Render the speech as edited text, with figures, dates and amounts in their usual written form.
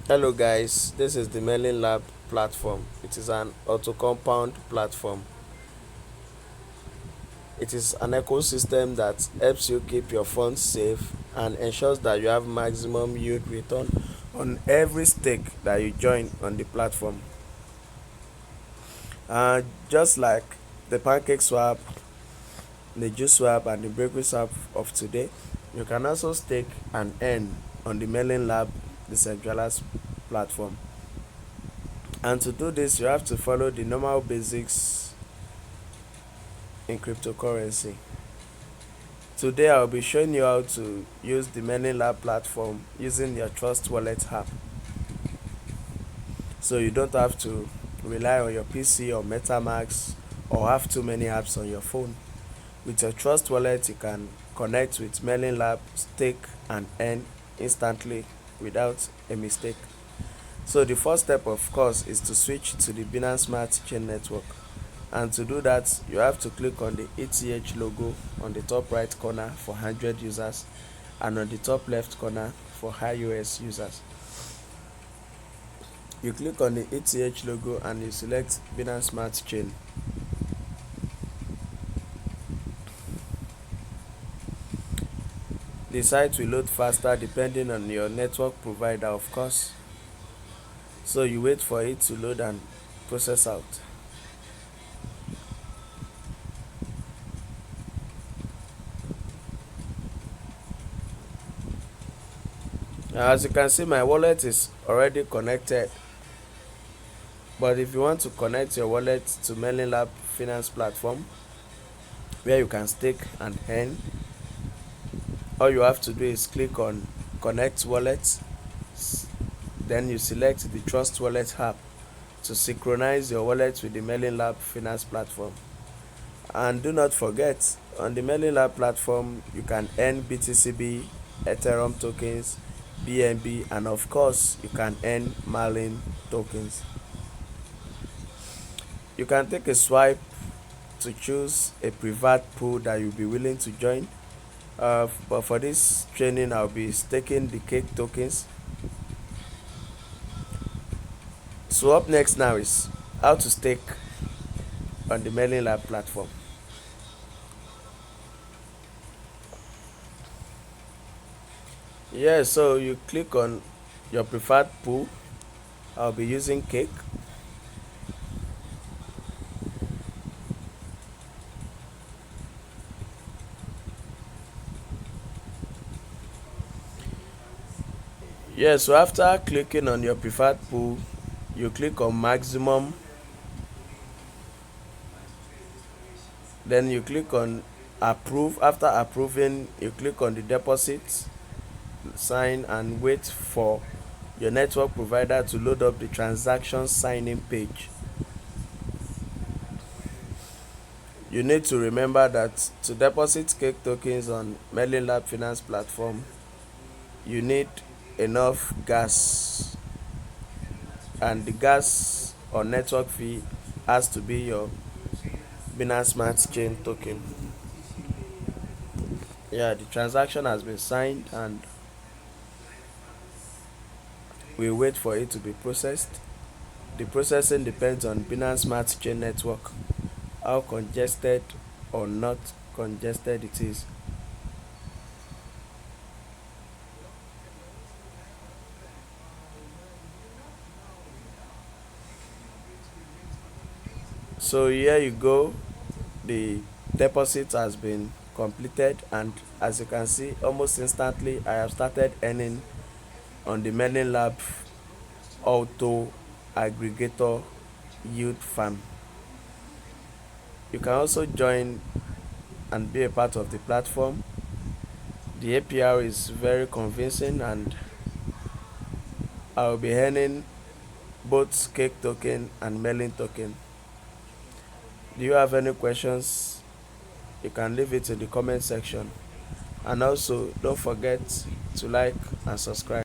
Hello guys, this is the Merlin lab platform. It is an auto compound platform. It is an ecosystem that helps you keep your funds safe and ensures that you have maximum yield return on every stake that you join on the platform. Just like the pancake swap, the juice swap and the breakaway swap of today, you can also stake and earn on the Merlin lab decentralized platform. And to do this, you have to follow the normal basics in cryptocurrency. Today, I'll be showing you how to use the Merlin Lab platform using your Trust Wallet app. So you don't have to rely on your PC or MetaMask or have too many apps on your phone. With your Trust Wallet, you can connect with Merlin Lab, stake and earn instantly without a mistake. So the first step, of course, is to switch to the Binance Smart Chain network. And to do that, you have to click on the ETH logo on the top right corner for 100 users and on the top left corner for iOS users. You click on the ETH logo and you select Binance Smart Chain. The site will load faster depending on your network provider, of course. So you wait for it to load and process out. As you can see, my wallet is already connected. But if you want to connect your wallet to Merlin Lab Finance platform, where you can stake and earn, all you have to do is click on Connect Wallet. Then you select the Trust Wallet app to synchronize your wallet with the Merlin Lab Finance platform. And do not forget, on the Merlin Lab platform, you can earn BTCB, Etherum tokens, BNB, and of course, you can earn Merlin tokens. You can take a swipe to choose a private pool that you'll be willing to join. But for this training, I'll be staking the cake tokens. So up next now is how to stake on the Merlin Lab platform. Yeah, so you click on your preferred pool. I'll be using cake. Yeah, so after clicking on your preferred pool, you click on maximum, then you click on approve. After approving, you click on the deposit sign and wait for your network provider to load up the transaction signing page. You need to remember that to deposit cake tokens on Merlin Lab Finance platform, you need enough gas, and the gas or network fee has to be your Binance Smart Chain token. Yeah, the transaction has been signed and we wait for it to be processed. The processing depends on Binance Smart Chain network, how congested or not congested it is. So here you go, the deposit has been completed, and as you can see, almost instantly I have started earning on the Merlin Lab auto aggregator yield farm. You can also join and be a part of the platform. The APR is very convincing and I will be earning both cake token and Merlin token. Do you have any questions? You can leave it in the comment section. And also don't forget to like and subscribe.